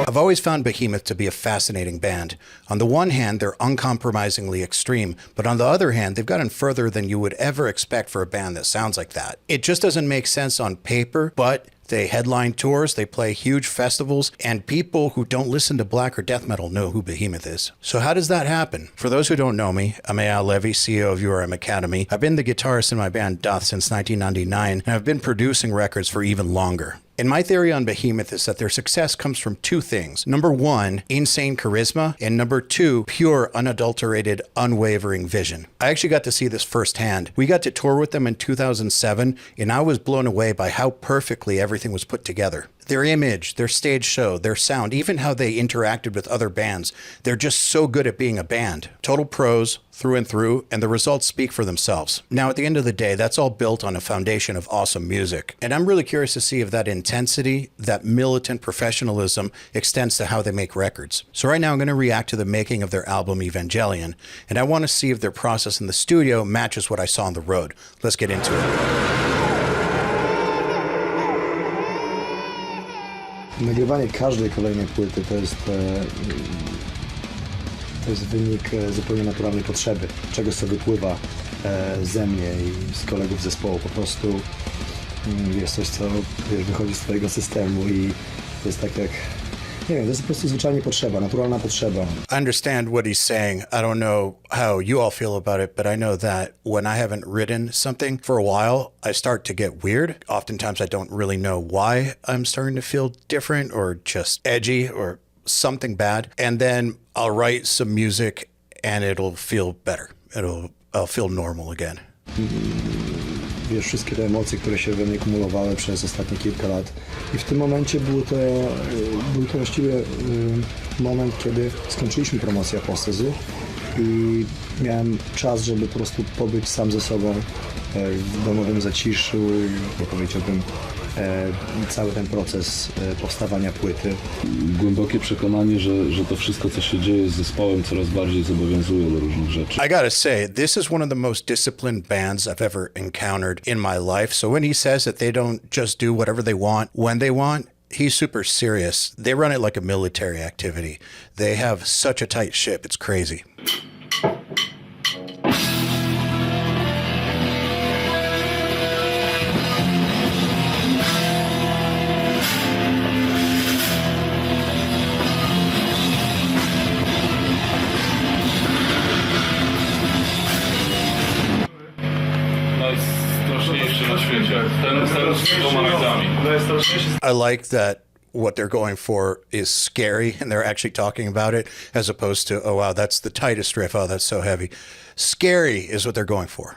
I've always found Behemoth to be a fascinating band. On the one hand, they're uncompromisingly extreme, but on the other hand, they've gotten further than you would ever expect for a band that sounds like that. It just doesn't make sense on paper, but they headline tours, they play huge festivals, and people who don't listen to black or death metal know who Behemoth is. So how does that happen? For those who don't know me, I'm Eyal Levi, CEO of URM Academy. I've been the guitarist in my band Doth since 1999, and I've been producing records for even longer. And my theory on Behemoth is that their success comes from two things. Number one, insane charisma, and number two, pure, unadulterated, unwavering vision. I actually got to see this firsthand. We got to tour with them in 2007, and I was blown away by how perfectly everything was put together. Their image, their stage show, their sound, even how they interacted with other bands. They're just so good at being a band. Total pros through and through, and the results speak for themselves. Now, at the end of the day, that's all built on a foundation of awesome music. And I'm really curious to see if that intensity, that militant professionalism extends to how they make records. So right now I'm going to react to the making of their album Evangelion, and I want to see if their process in the studio matches what I saw on the road. Let's get into it. Nagrywanie każdej kolejnej płyty to jest wynik zupełnie naturalnej potrzeby, czegoś co wypływa ze mnie i z kolegów zespołu. Po prostu jest coś, co wychodzi z twojego systemu i to jest tak jak, nie wiem, to jest po prostu zwyczajnie potrzeba, naturalna potrzeba. I understand what he's saying. I don't know how you all feel about it, but I know that when I haven't written something for a while, I start to get weird. Oftentimes I don't really know why I'm starting to feel different or just edgy or something bad. And then I'll write some music and it'll feel better. I'll feel normal again. Wiesz, wszystkie te emocje, które się we mnie kumulowały przez ostatnie kilka lat. I w tym momencie był to właściwie moment, kiedy skończyliśmy promocję Apostazy i miałem czas, żeby po prostu pobyć sam ze sobą w domowym zaciszu i powiedziałbym cały ten proces powstawania płyty. Głębokie przekonanie, że to wszystko, co się dzieje z zespołem, coraz bardziej zobowiązuje do różnych rzeczy. I gotta say, this is one of the most disciplined bands I've ever encountered in my life. So when he says that they don't just do whatever they want when they want, he's super serious. They run it like a military activity. They have such a tight ship, it's crazy. I like that what they're going for is scary and they're actually talking about it as opposed to, oh wow, that's the tightest riff, oh that's so heavy. Scary is what they're going for.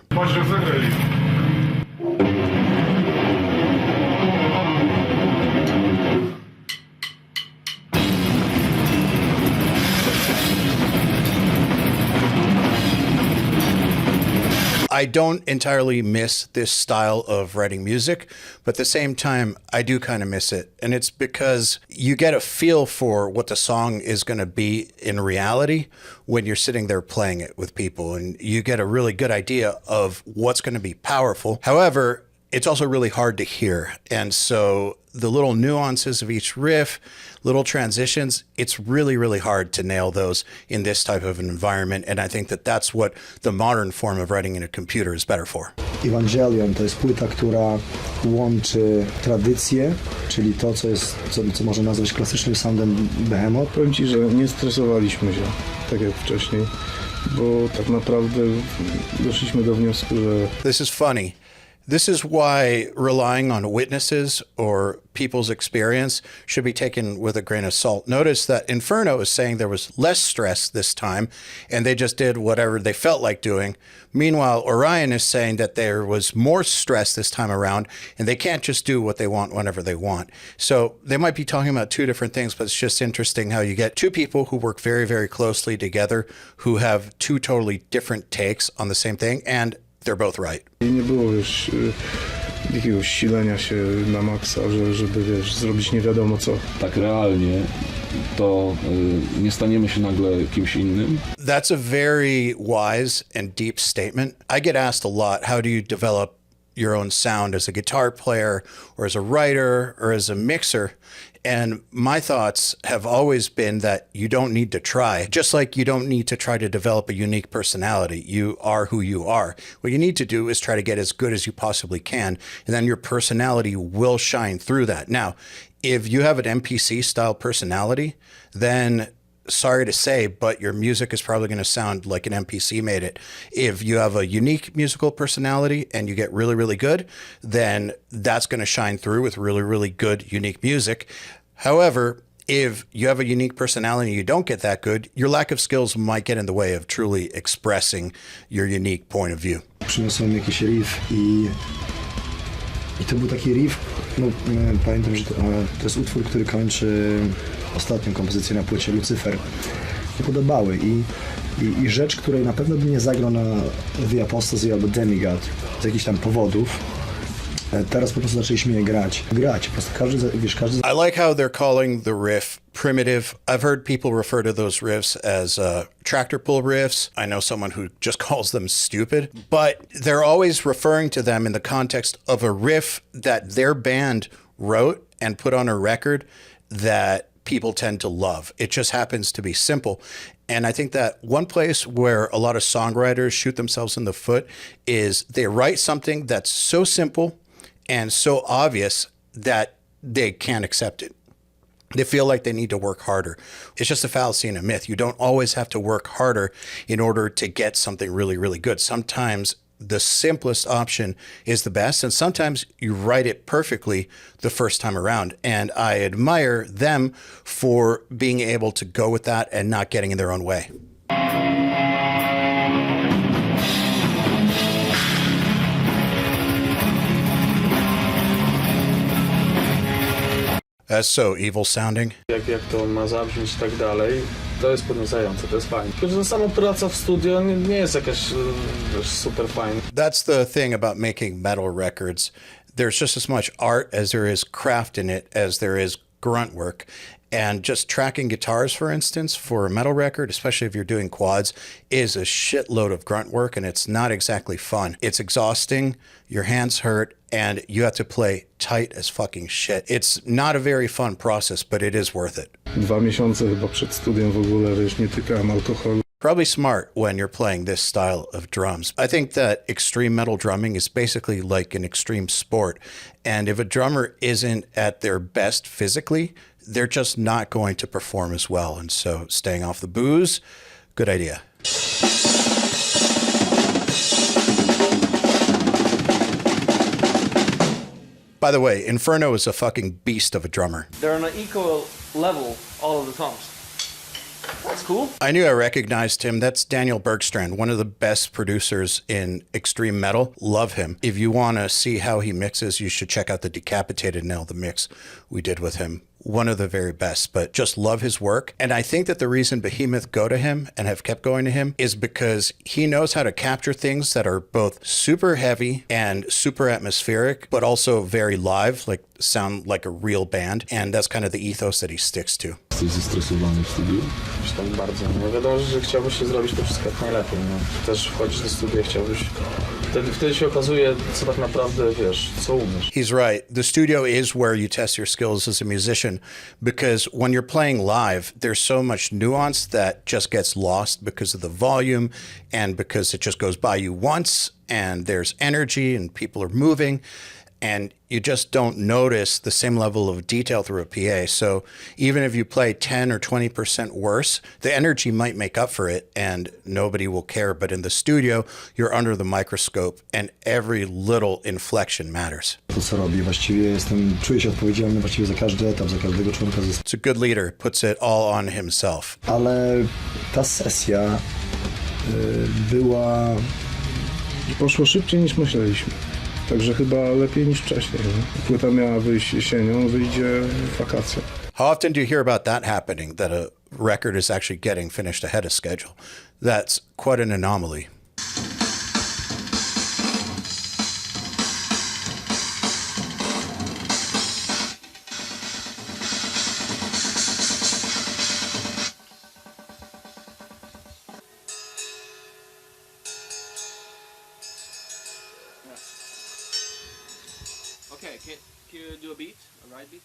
I don't entirely miss this style of writing music, but at the same time, I do kind of miss it. And it's because you get a feel for what the song is going to be in reality when you're sitting there playing it with people, and you get a really good idea of what's going to be powerful. However, it's also really hard to hear. And so the little nuances of each riff, little transitions, it's really, really hard to nail those in this type of an environment. And I think that that's what the modern form of writing in a computer is better for. Evangelion to jest płyta, która łączy tradycję, czyli to, co można nazwać klasycznym soundem Behemoth. Powiem ci, że nie stresowaliśmy się, tak jak wcześniej, bo tak naprawdę doszliśmy do wniosku, że... This is funny. This is why relying on witnesses or people's experience should be taken with a grain of salt. Notice that Inferno is saying there was less stress this time and they just did whatever they felt like doing. Meanwhile, Orion is saying that there was more stress this time around and they can't just do what they want whenever they want. So they might be talking about two different things, but it's just interesting how you get two people who work very, very closely together who have two totally different takes on the same thing, and they're both right. I nie było już jakiegoś silenia się na maksa, żeby wiesz, zrobić nie wiadomo co. Tak realnie to nie staniemy się nagle kimś innym. That's a very wise and deep statement. I get asked a lot, how do you develop your own sound as a guitar player or as a writer or as a mixer. And my thoughts have always been that you don't need to try, just like you don't need to try to develop a unique personality. You are who you are. What you need to do is try to get as good as you possibly can, and then your personality will shine through that. Now, if you have an MPC style personality, then sorry to say, but your music is probably going to sound like an MPC made it. If you have a unique musical personality and you get really, really good, then that's going to shine through with really, really good, unique music. However, if you have a unique personality and you don't get that good, your lack of skills might get in the way of truly expressing your unique point of view. Przyniosłem jakiś riff i to był taki riff, no pamiętam, że to jest utwór, który kończy ostatnią kompozycję na płycie Lucyfer. Mi podobały i rzecz, której na pewno bym nie zagrał na The Apostasy albo Demigod z jakichś tam powodów. Teraz po prostu zaczęliśmy je grać. Po prostu każdy. I like how they're calling the riff primitive. I've heard people refer to those riffs as tractor pull riffs. I know someone who just calls them stupid, but they're always referring to them in the context of a riff that their band wrote and put on a record that people tend to love. It just happens to be simple. And I think that one place where a lot of songwriters shoot themselves in the foot is they write something that's so simple and so obvious that they can't accept it. They feel like they need to work harder. It's just a fallacy and a myth. You don't always have to work harder in order to get something really, really good. Sometimes the simplest option is the best, and sometimes you write it perfectly the first time around. And I admire them for being able to go with that and not getting in their own way. That's so evil sounding. Jak to ma zabrzmieć i tak dalej, to jest podniecające, to jest fajne. Tylko, że sama praca w studio nie jest jakaś super fajna. That's the thing about making metal records. There's just as much art as there is craft in it as there is grunt work. And just tracking guitars, for instance, for a metal record, especially if you're doing quads, is a shitload of grunt work, and it's not exactly fun. It's exhausting, your hands hurt, and you have to play tight as fucking shit. It's not a very fun process, but it is worth it. 2 miesiące chyba przed studiem w ogóle, wiesz, nie tykałem alkoholu. Probably smart when you're playing this style of drums. I think that extreme metal drumming is basically like an extreme sport. And if a drummer isn't at their best physically, they're just not going to perform as well. And so staying off the booze, good idea. By the way, Inferno is a fucking beast of a drummer. They're on an equal level, all of the toms. That's cool. I knew I recognized him. That's Daniel Bergstrand, one of the best producers in extreme metal. Love him. If you want to see how he mixes, you should check out the Decapitated Nail, the mix we did with him. One of the very best, but just love his work. And I think that the reason Behemoth go to him and have kept going to him is because he knows how to capture things that are both super heavy and super atmospheric, but also very live, like sound like a real band. And that's kind of the ethos that he sticks to. Jesteś zestresowany w studiu? Już tak bardzo. No wiadomo, że chciałbyś się zrobić to wszystko jak najlepiej. No. Też wchodzisz do studia, chciałbyś... Wtedy się okazuje, co tak naprawdę, wiesz, co umiesz. He's right. The studio is where you test your skills as a musician, because when you're playing live, there's so much nuance that just gets lost because of the volume and because it just goes by you once and there's energy and people are moving. And you just don't notice the same level of detail through a PA. So even if you play 10 or 20% worse, the energy might make up for it and nobody will care. But in the studio, you're under the microscope and every little inflection matters. To, co robię, właściwie czuję się odpowiedzialny właściwie za każdy etap, za każdego członka zespołu. It's a good leader, puts it all on himself. Ale ta sesja była... Poszło szybciej niż myśleliśmy. Także chyba lepiej niż wcześniej. Płyta miała wyjść jesienią, wyjdzie w wakacje. How often do you hear about that happening, that a record is actually getting finished ahead of schedule? That's quite an anomaly. Okay, can you do a beat? A ride beat?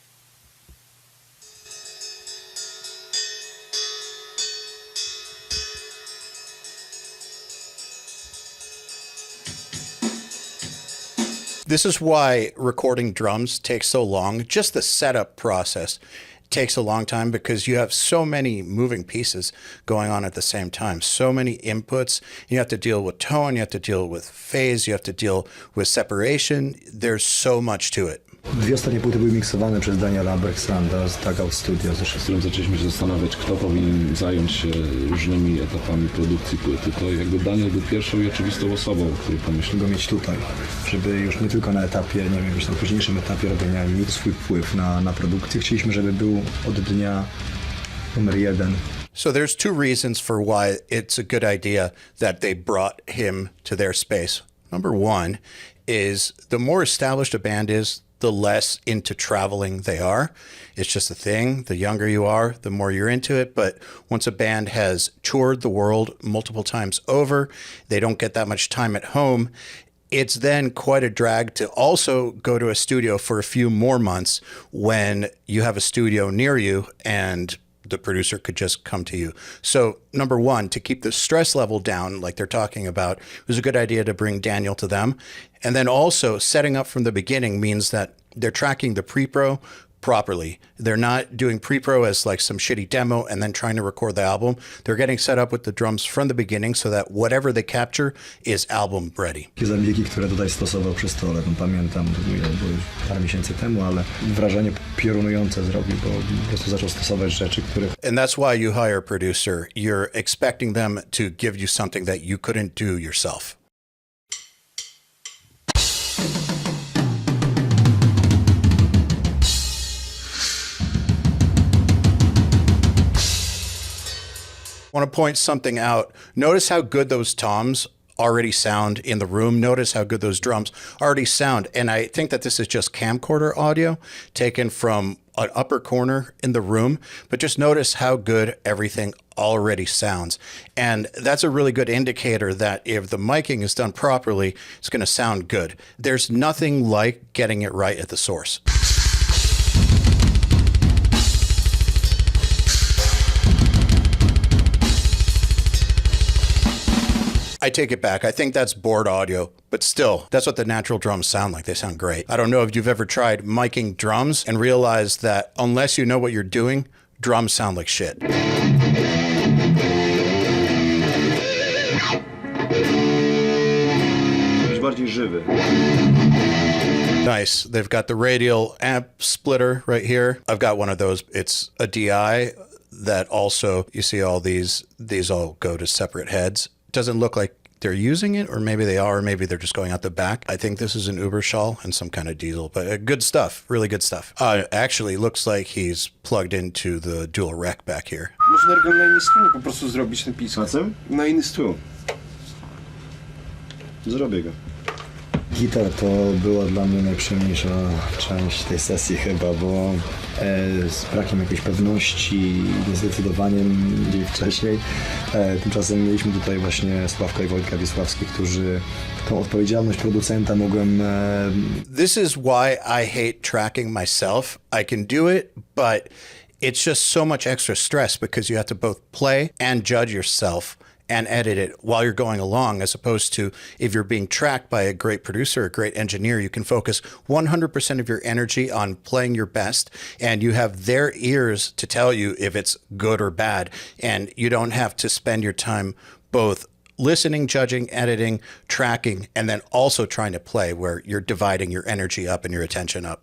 This is why recording drums takes so long. Just the setup process takes a long time because you have so many moving pieces going on at the same time. So many inputs. You have to deal with tone, you have to deal with phase, you have to deal with separation. There's so much to it. Dwie ostatnie płyty były miksowane przez Daniela Alexandria z Tagout Studio. Z którym zaczęliśmy się zastanawiać, kto powinien zająć się różnymi etapami produkcji płyty. To jakby Daniel był pierwszą i oczywistą osobą, o której pomyślałem. Go mieć tutaj, żeby już nie tylko na etapie, nie wiem, jakimś tam późniejszym etapie robienia mieć swój wpływ na produkcję. Chcieliśmy, żeby był od dnia numer 1. So there's two reasons for why it's a good idea that they brought him to their space. Number one is the more established a band is, the less into traveling they are. It's just a thing. The younger you are, the more you're into it. But once a band has toured the world multiple times over, they don't get that much time at home. It's then quite a drag to also go to a studio for a few more months when you have a studio near you and the producer could just come to you. So number one, to keep the stress level down, like they're talking about, it was a good idea to bring Daniel to them. And then also setting up from the beginning means that they're tracking the pre-pro properly. They're not doing pre-pro as like some shitty demo and then trying to record the album. They're getting set up with the drums from the beginning so that whatever they capture is album ready. Takie zabiegi, które tutaj stosował przy stole, no pamiętam, to było już parę miesięcy temu, ale wrażenie piorunujące zrobił, bo po prostu zaczął stosować rzeczy, których... And that's why you hire a producer. You're expecting them to give you something that you couldn't do yourself. I want to point something out. Notice how good those toms already sound in the room. Notice how good those drums already sound. And I think that this is just camcorder audio taken from an upper corner in the room. But just notice how good everything already sounds. And that's a really good indicator that if the miking is done properly, it's going to sound good. There's nothing like getting it right at the source. I take it back. I think that's board audio, but still, that's what the natural drums sound like. They sound great. I don't know if you've ever tried miking drums and realized that unless you know what you're doing, drums sound like shit. bardziej żywy. Nice. They've got the radial amp splitter right here. I've got one of those. It's a DI that also, you see all these all go to separate heads. It doesn't look like they're using it, or maybe they are, or maybe they're just going out the back. I think this is an Uberschall and some kind of diesel, but good stuff, really good stuff. Actually, looks like he's plugged into the dual rec back here. Można na inny stron po prostu zrobić ten pism. Na co? Na inny stół. Zrobię go. Gitar to była dla mnie najprzyjemniejsza część tej sesji chyba, bo z brakiem jakiejś pewności, niezdecydowaniem dzień wcześniej. Tymczasem mieliśmy tutaj właśnie Sławka i Wojtka Wisławskich, którzy tą odpowiedzialność producenta mogłem... This is why I hate tracking myself. I can do it, but it's just so much extra stress because you have to both play and judge yourself and edit it while you're going along, as opposed to if you're being tracked by a great producer, a great engineer, you can focus 100% of your energy on playing your best, and you have their ears to tell you if it's good or bad, and you don't have to spend your time both listening, judging, editing, tracking, and then also trying to play, where you're dividing your energy up and your attention up.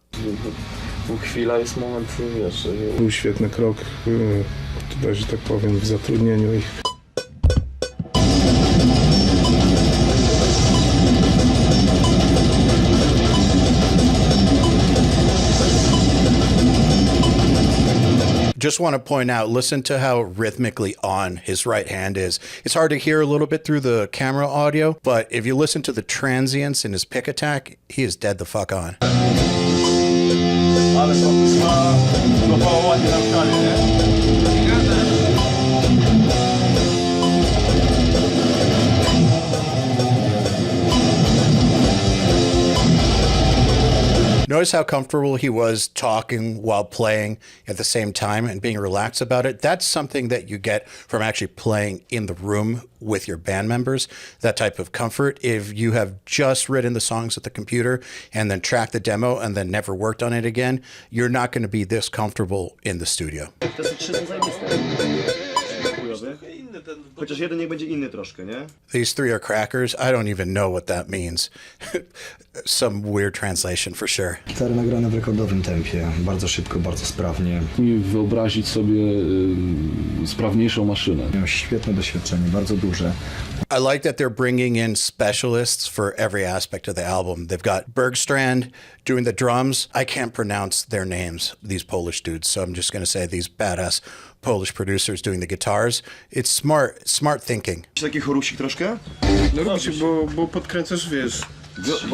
Chwila jest moment, wiesz... Był świetny krok tutaj, że tak powiem, w zatrudnieniu ich. Just want to point out, listen to how rhythmically on his right hand is. It's hard to hear a little bit through the camera audio, but if you listen to the transients in his pick attack, he is dead the fuck on. Ale to złapało ładnie na skali, nie? Notice how comfortable he was talking while playing at the same time and being relaxed about it. That's something that you get from actually playing in the room with your band members, that type of comfort. If you have just written the songs at the computer and then tracked the demo and then never worked on it again, you're not going to be this comfortable in the studio. Chociaż jeden niech będzie inny troszkę, nie? These three are crackers. I don't even know what that means. Some weird translation for sure. Gitary nagrane w rekordowym tempie, bardzo szybko, bardzo sprawnie. I wyobrazić sobie sprawniejszą maszynę. Miał świetne doświadczenie, bardzo duże. I like that they're bringing in specialists for every aspect of the album. They've got Bergstrand doing the drums. I can't pronounce their names, these Polish dudes, so I'm just going to say these badass Polish producers doing the guitars. It's smart thinking. Taki chorusik troszkę? No robi się, bo podkręcasz, wiesz.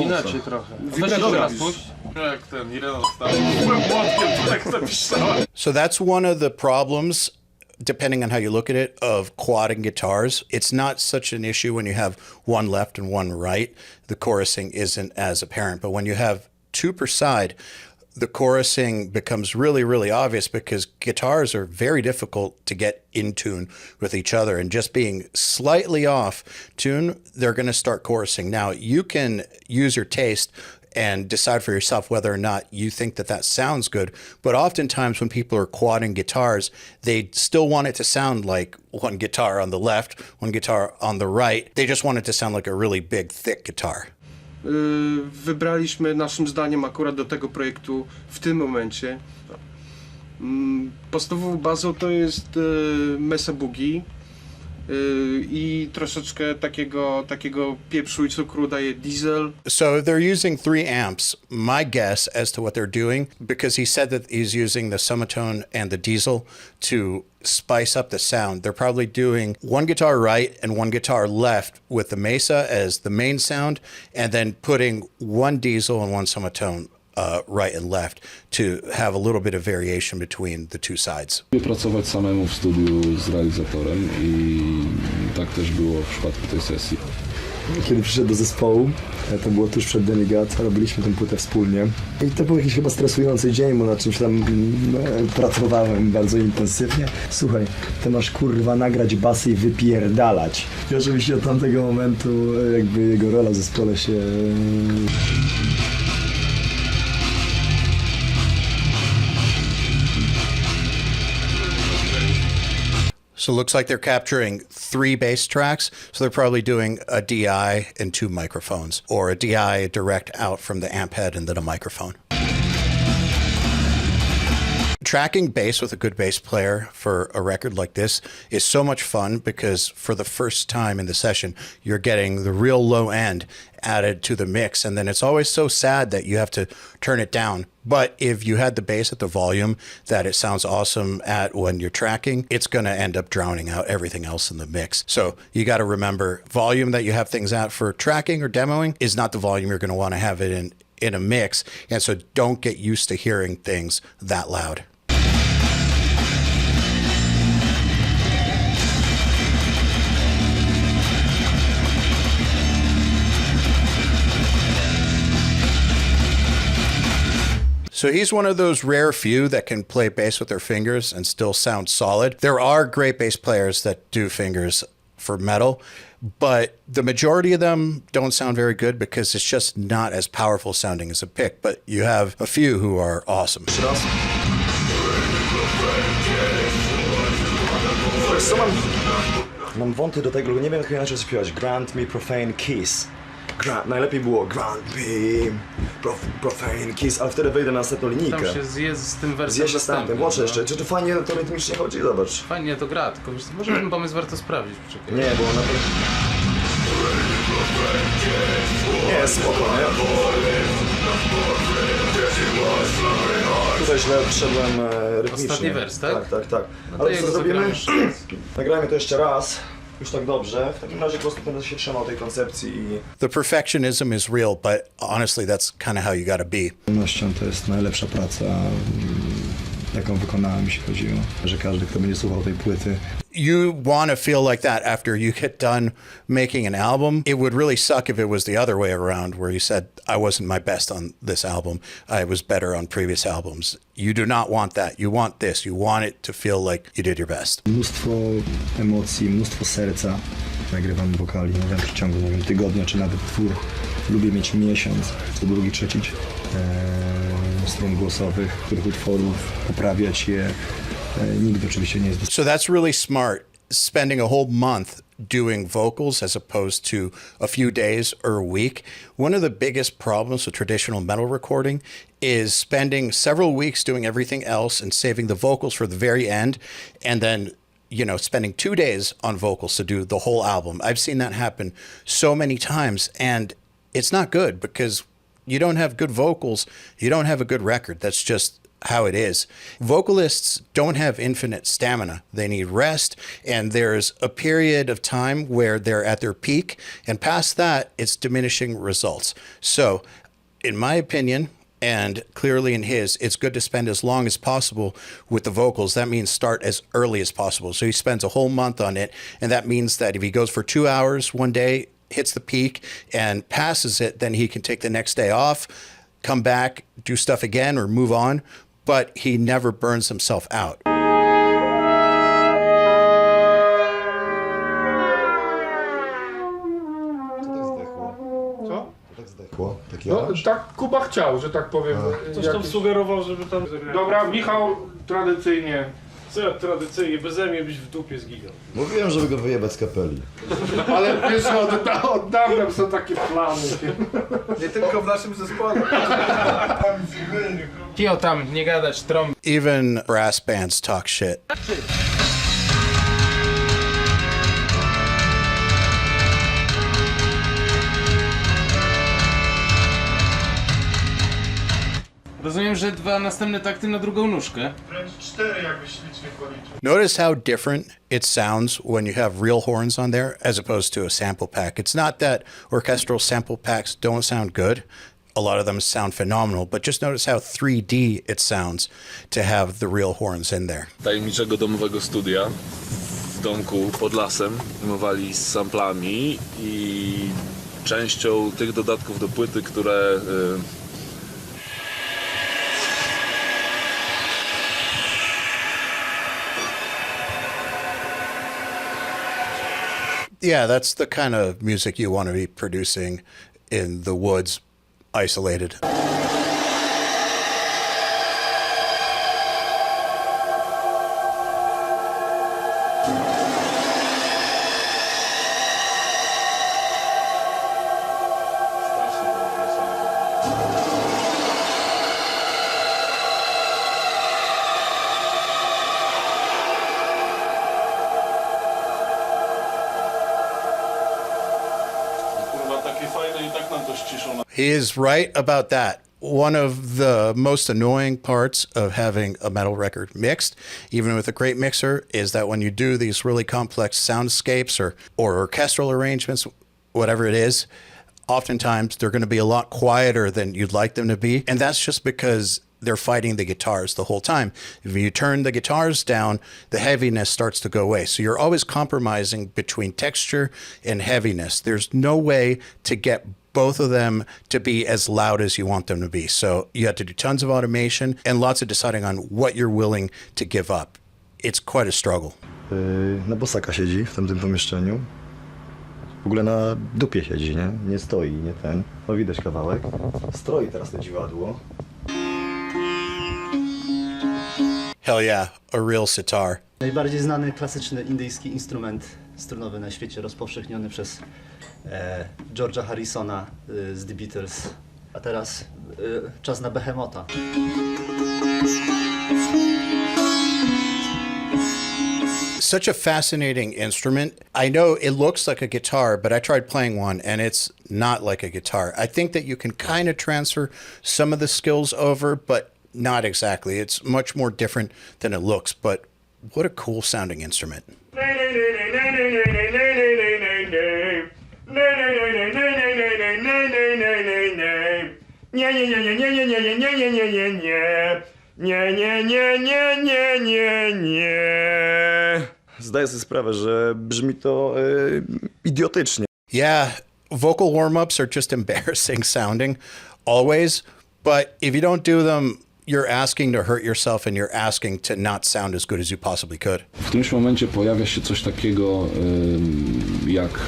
Inaczej trochę. Weź Dobra. jeszcze raz puść. Jak ten Irena wstał. Byłem młotkiem, to tak zapisałem. So that's one of the problems, depending on how you look at it, of quadding guitars. It's not such an issue when you have one left and one right. The chorusing isn't as apparent. But when you have two per side, the chorusing becomes really, really obvious because guitars are very difficult to get in tune with each other. And just being slightly off tune, they're going to start chorusing. Now, you can use your taste and decide for yourself whether or not you think that that sounds good. But oftentimes when people are quadding guitars, they still want it to sound like one guitar on the left, one guitar on the right. They just want it to sound like a really big, thick guitar. Wybraliśmy naszym zdaniem akurat do tego projektu w tym momencie. Podstawową bazą to jest Meshuggah i troszeczkę takiego pieprzu i cukru daje diesel. So they're using 3 amps. My guess as to what they're doing, because he said that he's using the semitone and the diesel to spice up the sound. They're probably doing one guitar right and one guitar left with the mesa as the main sound, and then putting one diesel and one semitone right and left to have a little bit of variation between the two sides. Pracować samemu w studiu z realizatorem i tak też było w przypadku tej sesji. Kiedy przyszedł do zespołu, to było tuż przed Demigat, robiliśmy tę płytę wspólnie. I to był jakiś chyba stresujący dzień, bo na czymś tam pracowałem bardzo intensywnie. Słuchaj, ty masz kurwa nagrać basy i wypierdalać. I oczywiście od tamtego momentu jakby jego rola w zespole się... So it looks like they're capturing 3 bass tracks. So they're probably doing a DI and 2 microphones, or a DI direct out from the amp head and then a microphone. Tracking bass with a good bass player for a record like this is so much fun because for the first time in the session, you're getting the real low end added to the mix. And then it's always so sad that you have to turn it down. But if you had the bass at the volume that it sounds awesome at when you're tracking, it's going to end up drowning out everything else in the mix. So you got to remember, volume that you have things at for tracking or demoing is not the volume you're going to want to have it in a mix. And so don't get used to hearing things that loud. So he's one of those rare few that can play bass with their fingers and still sound solid. There are great bass players that do fingers for metal, but the majority of them don't sound very good because it's just not as powerful sounding as a pick. But you have a few who are awesome. Mam wąty do tego, nie wiem jak inaczej śpiewać. Grant me profane kiss. Najlepiej było grant me profane kiss, ale wtedy wejdę na następną linijkę. Tam się zje z tym wersem. Zje się z tamtym, włączę jeszcze. Czy to fajnie to rytmicznie chodzi? Zobacz. Fajnie to gra, tylko wiesz, może ten pomysł warto sprawdzić. Poczekaj. Nie, bo na pewno... Nie, spoko, nie? Tutaj źle wszedłem rytmicznie. Ostatni wers, tak? Tak. Ale co zrobimy? Nagrajmy to jeszcze raz. Już tak dobrze. W takim razie po prostu będę się trzymał tej koncepcji i... The perfectionism is real, but honestly, that's kind of how you gotta be. Z pewnością to jest najlepsza praca jaką wykonałem, jeśli chodzi o, że każdy, kto będzie słuchał tej płyty, You want to feel like that after you get done making an album. It would really suck if it was the other way around, where you said, I wasn't my best on this album. I was better on previous albums. You do not want that. You want this. You want it to feel like you did your best. mnóstwo emocji, mnóstwo serca. Nagrywam wokali, nie wiem, w przeciągu, nie wiem, tygodnia, czy nawet twór. Lubię mieć miesiąc, co drugi, trzeci strun głosowych, których utworów, poprawiać je. Nikt oczywiście nie jest So that's really smart, spending a whole month doing vocals as opposed to a few days or a week. One of the biggest problems with traditional metal recording is spending several weeks doing everything else and saving the vocals for the very end, and then spending 2 days on vocals to do the whole album. I've seen that happen so many times, and it's not good because you don't have good vocals, you don't have a good record. That's just how it is. Vocalists don't have infinite stamina. They need rest, and there's a period of time where they're at their peak, and past that, it's diminishing results. So, in my opinion, and clearly in his, it's good to spend as long as possible with the vocals. That means start as early as possible. So he spends a whole month on it, and that means that if he goes for 2 hours one day, hits the peak, and passes it, then he can take the next day off, come back, do stuff again, or move on. But he never burns himself out. Co? tak zdechło, taki No tak Kuba chciał, że tak powiem. Coś tam sugerował, żeby tam zagrać. Dobra, Michał, tradycyjnie. Co ja tradycyjnie, beze mnie byś w dupie zginął. Mówiłem, żeby go wyjebać z kapeli. Ale wiesz, od dawna są takie plany. Nie tylko w naszym zespole. Kio tam, nie gadać, trąb. Even brass bands talk shit. Rozumiem, że 2 następne takty na drugą nóżkę. Wręcz 4, jakbyś ślicznie policzył. Notice how different it sounds when you have real horns on there as opposed to a sample pack. It's not that orchestral sample packs don't sound good. A lot of them sound phenomenal, but just notice how 3D it sounds to have the real horns in there. Tajemniczego domowego studia w domku pod lasem filmowali z samplami i częścią tych dodatków do płyty, które Yeah, that's the kind of music you want to be producing in the woods, isolated. He is right about that. One of the most annoying parts of having a metal record mixed, even with a great mixer, is that when you do these really complex soundscapes or orchestral arrangements, whatever it is, oftentimes they're going to be a lot quieter than you'd like them to be. And that's just because they're fighting the guitars the whole time. If you turn the guitars down, the heaviness starts to go away. So you're always compromising between texture and heaviness. There's no way to get both of them to be as loud as you want them to be. So you have to do tons of automation and lots of deciding on what you're willing to give up. It's quite a struggle. Na bosaka siedzi w tamtym pomieszczeniu. W ogóle na dupie siedzi, nie? Nie stoi, nie ten. No widać kawałek. Stroi teraz to dziwadło. Hell yeah, a real sitar. Najbardziej znany klasyczny indyjski instrument strunowy na świecie, rozpowszechniony przez George'a Harrisona z The Beatles. A teraz czas na Behemotha. Such a fascinating instrument. I know it looks like a guitar, but I tried playing one and it's not like a guitar. I think that you can kind of transfer some of the skills over, but not exactly. It's much more different than it looks, but what a cool sounding instrument. nie. Zdaję sobie sprawę, że brzmi to idiotycznie. Yeah, vocal warm-ups are just embarrassing sounding always, but if you don't do them, you're asking to hurt yourself and you're asking to not sound as good as you possibly could. W którymś momencie pojawia się coś takiego jak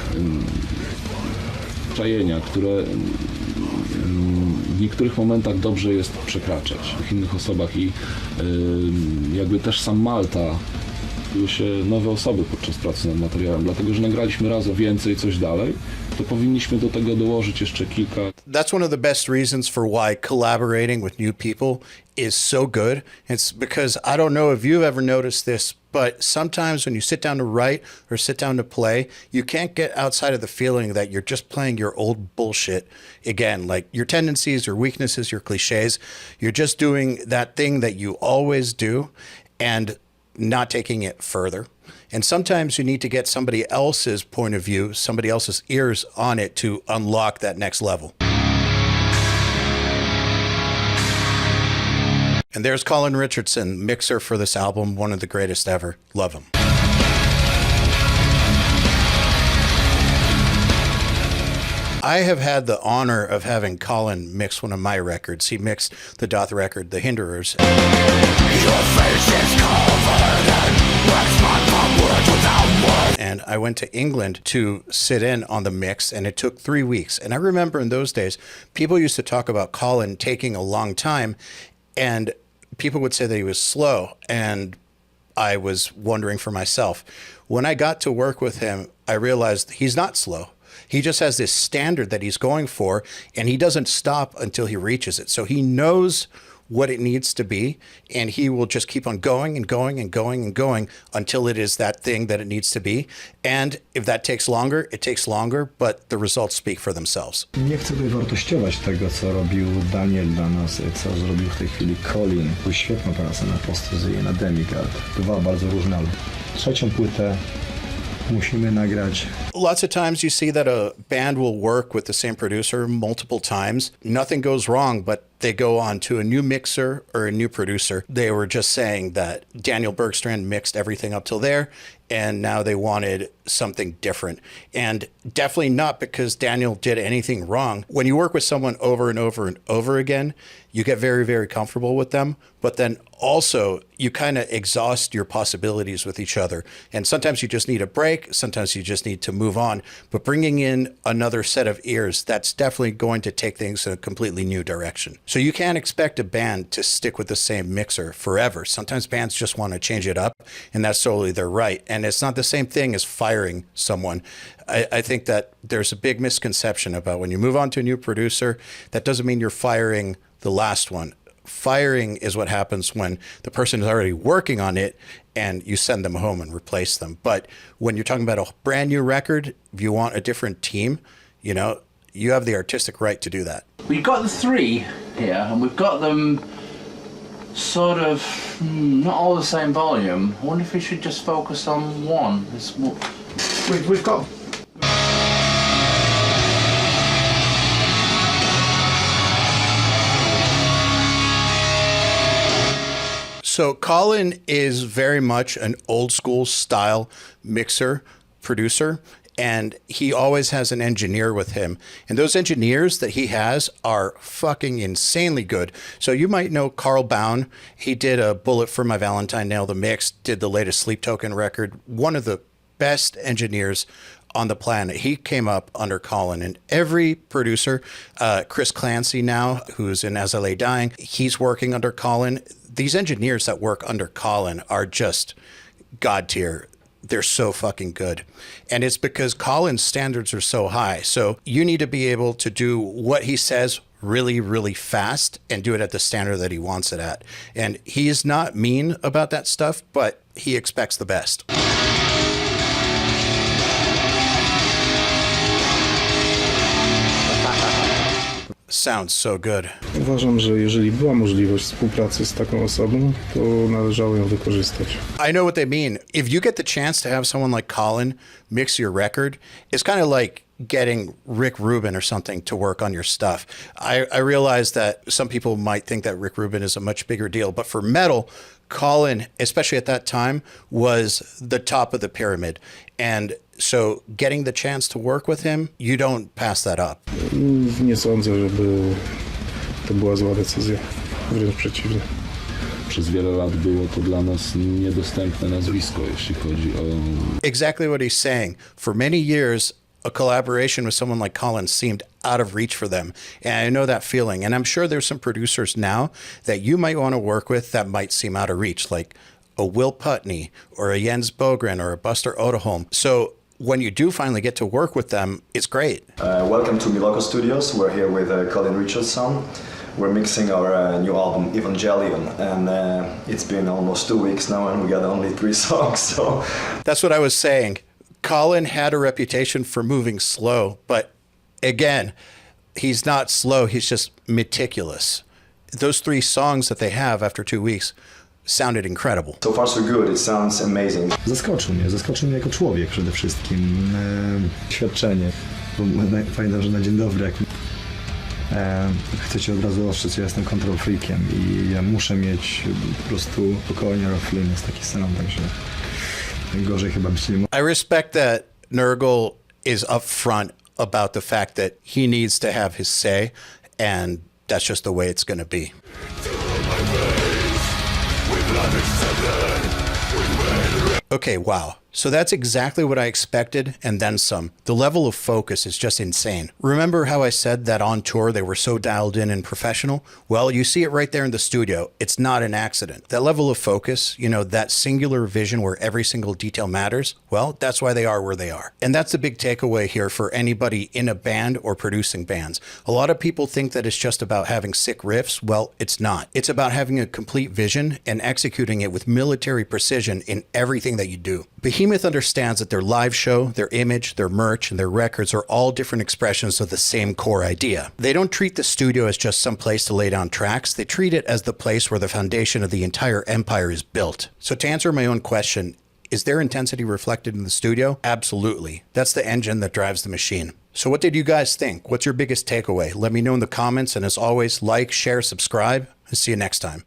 czajenia, które w niektórych momentach dobrze jest przekraczać w innych osobach i jakby też sam Malta się nowe osoby podczas pracy nad materiałem, dlatego że nagraliśmy raz o więcej coś dalej, to powinniśmy do tego dołożyć jeszcze kilka. That's one of the best reasons for why collaborating with new people is so good. It's because I don't know if you've ever noticed this, but sometimes when you sit down to write or sit down to play, you can't get outside of the feeling that you're just playing your old bullshit again, like your tendencies, your weaknesses, your cliches. You're just doing that thing that you always do and not taking it further. And sometimes you need to get somebody else's point of view, somebody else's ears on it to unlock that next level. And there's Colin Richardson, mixer for this album, one of the greatest ever. Love him. I have had the honor of having Colin mix one of my records. He mixed the Doth record, The Hinderers. Your face is covered in from word without word. And I went to England to sit in on the mix, and it took 3 weeks. And I remember in those days, people used to talk about Colin taking a long time, and people would say that he was slow, and I was wondering for myself. When I got to work with him, I realized he's not slow. He just has this standard that he's going for, and he doesn't stop until he reaches it. So he knows what it needs to be, and he will just keep on going and going and going and going until it is that thing that it needs to be. And if that takes longer, it takes longer, but the results speak for themselves. Nie chcę tutaj wartościować tego, co robił Daniel dla nas, co zrobił w tej chwili Colin. Był świetną pracę na Postyzyję, na Demigod. Dwa bardzo różne albumy. Trzecią płytę musimy nagrać. Lots of times you see that a band will work with the same producer multiple times. Nothing goes wrong, but they go on to a new mixer or a new producer. They were just saying that Daniel Bergstrand mixed everything up till there, and now they wanted something different. And definitely not because Daniel did anything wrong. When you work with someone over and over and over again, you get very, very comfortable with them, but then also you kind of exhaust your possibilities with each other. And sometimes you just need a break. Sometimes you just need to move on. But bringing in another set of ears, that's definitely going to take things in a completely new direction. So you can't expect a band to stick with the same mixer forever. Sometimes bands just want to change it up, and that's totally their right. And it's not the same thing as firing someone. I think that there's a big misconception about when you move on to a new producer, that doesn't mean you're firing the last one. Firing is what happens when the person is already working on it and you send them home and replace them. But when you're talking about a brand new record, if you want a different team, you know, you have the artistic right to do that. We've got the three here, and we've got them sort of not all the same volume. I wonder if we should just focus on one. We've got... So Colin is very much an old school style mixer, producer, and he always has an engineer with him. And those engineers that he has are fucking insanely good. So you might know Carl Baun. He did a Bullet for My Valentine, Nail the Mix, did the latest Sleep Token record. One of the best engineers on the planet. He came up under Colin, and every producer, Chris Clancy now, who's in As I Lay Dying, he's working under Colin. These engineers that work under Colin are just God tier. They're so fucking good. And it's because Colin's standards are so high. So you need to be able to do what he says really, really fast and do it at the standard that he wants it at. And he is not mean about that stuff, but he expects the best. Sounds so good. Uważam, że jeżeli była możliwość współpracy z taką osobą, to należało ją wykorzystać. I know what they mean. If you get the chance to have someone like Colin mix your record, it's kind of like getting Rick Rubin or something to work on your stuff. I realize that some people might think that Rick Rubin is a much bigger deal, but for metal, Colin, especially at that time, was the top of the pyramid. And so getting the chance to work with him, you don't pass that up. Nie sądzę, żeby to była zła decyzja. Wręcz przeciwnie. Przez wiele lat było to dla nas niedostępne nazwisko, jeśli chodzi o... Exactly what he's saying. For many years, a collaboration with someone like Colin seemed out of reach for them. And I know that feeling. And I'm sure there's some producers now that you might want to work with that might seem out of reach, like a Will Putney or a Jens Bogren or a Buster Odeholm. So when you do finally get to work with them, it's great. Welcome to Miloko Studios. We're here with Colin Richardson. We're mixing our new album Evangelion, and it's been almost 2 weeks now, and we got only 3 songs. So that's what I was saying. Colin had a reputation for moving slow, but again, he's not slow. He's just meticulous. Those 3 songs that they have after 2 weeks sounded incredible. So far so good. It sounds amazing. Zaskoczył mnie jako człowiek przede wszystkim. Świadczenie. Pamiętam, że na dzień dobry, jak chcę cię od razu ostrzec, ja jestem control freakiem i ja muszę mieć po prostu spokojnie Roflin jest taki sam, także gorzej chyba być nie może. I respect that Nurgle is upfront about the fact that he needs to have his say, and that's just the way it's going to be. Okay, wow. So that's exactly what I expected, and then some. The level of focus is just insane. Remember how I said that on tour they were so dialed in and professional? Well, you see it right there in the studio. It's not an accident. That level of focus, you know, that singular vision where every single detail matters, well, that's why they are where they are. And that's the big takeaway here for anybody in a band or producing bands. A lot of people think that it's just about having sick riffs. Well, it's not. It's about having a complete vision and executing it with military precision in everything that you do. Behemoth understands that their live show, their image, their merch, and their records are all different expressions of the same core idea. They don't treat the studio as just some place to lay down tracks. They treat it as the place where the foundation of the entire empire is built. So to answer my own question, is their intensity reflected in the studio? Absolutely. That's the engine that drives the machine. So what did you guys think? What's your biggest takeaway? Let me know in the comments, and as always, like, share, subscribe, and see you next time.